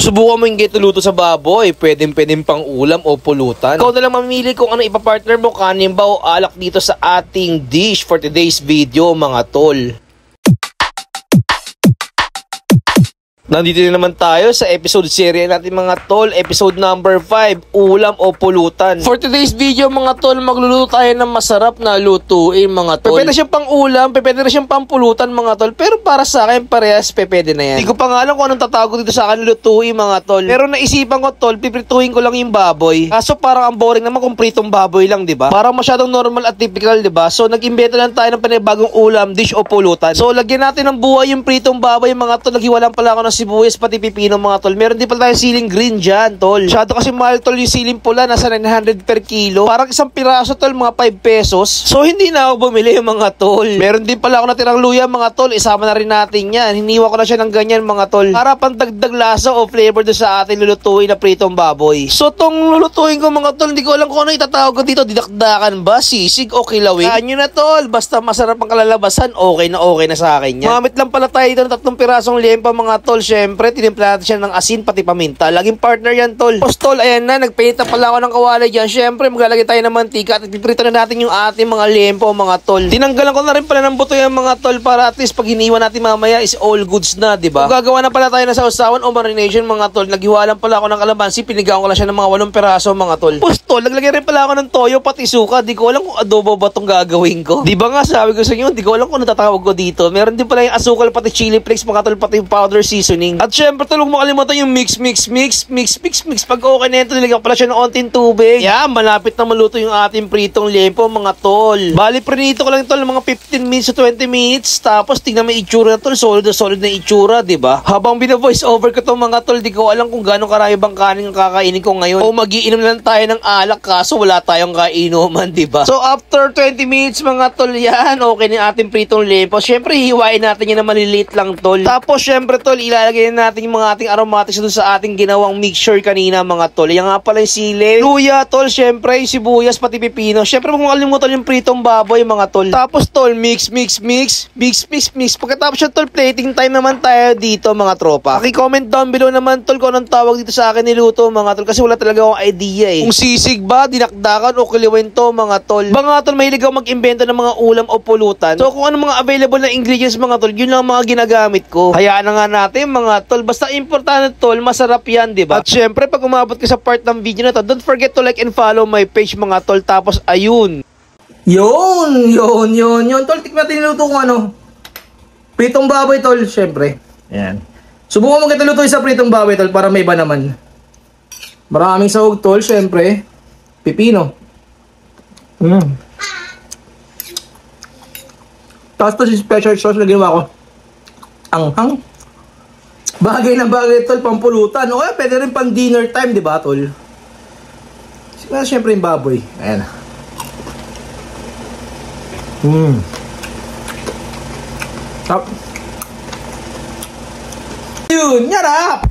Subukan mo yung ganito luto sa baboy. Pwedeng pang ulam o pulutan. Ikaw na lang mamili kung ano ipapartner mo, kanin ba o alak dito sa ating dish for today's video, mga tol. Nandito na naman tayo sa episode series natin, mga tol. Episode number 5, ulam o pulutan. For today's video, mga tol, magluluto tayo ng masarap na lutuin, mga tol. Pwede na siyang pang ulam, pwede na siyang pang pulutan, mga tol. Pero para sa akin, parehas pwede na yan. Hindi ko pa nga alam kung anong tatawag ko dito sa akin lutuin, mga tol. Pero naisipan ko, tol, piprituhin ko lang yung baboy. Kaso parang ang boring naman kung pritong baboy lang, di ba? Parang masyadong normal at typical, di ba? So nag-imbento lang tayo ng panibagong ulam, dish o pulutan. So lagyan natin ng buhay yung pritong baboy, mga tol. Naghiwalan pala ako ng sibuyas pati pipino, mga tol. Meron din pala tayong siling green dyan, tol. Masyado kasi mahal, tol, yung siling pula. Nasa 900 per kilo. Parang isang piraso, tol, mga 5 pesos. So hindi na ako bumili, mga tol. Meron din pala ako natirang luya, mga tol. Isama na rin natin yan. Hiniwa ko na siya ng ganyan, mga tol, para pantagdag lasa o flavor doon sa ating lulutuin na pritong baboy. So tong lulutuin ko, mga tol, hindi ko alam kung ano itatawag ko dito. Didakdakan ba, sisig o kilawin? Kaya nyo na, tol. Basta masarap ang kalalabasan, okay na sa akin yan. Mamit lang pala tayo dito ng 3 pirasong liempa, mga tol. Syempre, tinimpla natin siya ng asin pati paminta. Laging partner yan, tol. Tapos, tol, ayan na, nagpainit na pala ako ng kawali dyan. Syempre, maglalagay tayo ng mantika at ipiprito na natin yung ating mga liempo, mga tol. Tinanggalan ko na rin pala ng buto yung mga tol para at least pag hiniwa natin mamaya is all goods na, diba? Kung gagawa na pala tayo ng sausawan o marination, mga tol, naghiwalan pala ako ng kalamansi, pinigawan ko lang siya ng mga 8 piraso, mga tol. Tapos, tol, naglagay rin pala ako ng toyo pati suka. Di ko alam kung adobo ba itong gagawin ko. Di ba nga, sabi ko sa inyo, di ko alam kung ano tatawag ko dito. Meron din pala yung asukal pati chili flakes, mga tol, pati yung powder seasoning. At syempre, tol, huwag makalimutan yung mix. Pag okay na ito, nilagyan ko pala siya ng onting tubig. Yeah, malapit na maluto yung ating pritong liempo, mga tol. Bali, prinito ko lang, tol, mga 15 minutes to 20 minutes. Tapos, tingnan mo yung itsura, tol. Solid na itsura, diba? Habang bina-voice over ko itong mga tol, di ko alam kung gano'ng karami bang kanin ang kakainin ko ngayon. O magiinom lang tayo ng alak, kaso wala tayong kainuman, diba? So, after 20 minutes, mga tol, yan, okay na yung ating pritong liempo. Syempre, hihiwain natin yan na maliliit lang, tol. Tapos, syempre, tol, ilalagay natin yung mga ating aromatics doon sa ating ginawang mixture kanina, mga tol. Yan nga pala yung sili, luya, tol, syempre, yung sibuyas, pati pipino. Syempre, huwag makalimutan yung pritong baboy, mga tol. Tapos, tol, mix. Pagkatapos siya, tol, plating time naman tayo dito, mga tropa. Paki-comment down below naman, tol, kung anong tawag dito sa akin niluto, mga tol, kasi wala talaga akong idea eh. Kung sisig ba, dinakdakan o kiliwin to, mga tol. Mga tol, mahilig ako mag-imbento ng mga ulam o pulutan. So, kung ano mga available na ingredients, mga tol, yun lang mga ginagamit ko. Hayaan na nga natin, mga tol. Basta importante, tol, masarap yan, diba? At syempre, pag umabot ka sa part ng video na to, don't forget to like and follow my page, mga tol. Tapos, ayun. Yun. Tol, tikman natin niluto kung ano. Pritong baboy, tol, syempre. Ayan. Subukan mo kita lutuin sa pritong baboy, tol, para may iba naman. Maraming sahog, tol, syempre. Pipino. Tapos to si special sauce na ginawa ko. Anghang. Bagay na bagay, tol, pampulutan. O kaya pwede rin pang dinner time, di ba, tol? Siyempre yung baboy. Ayan. Tap. Yun, yan ah.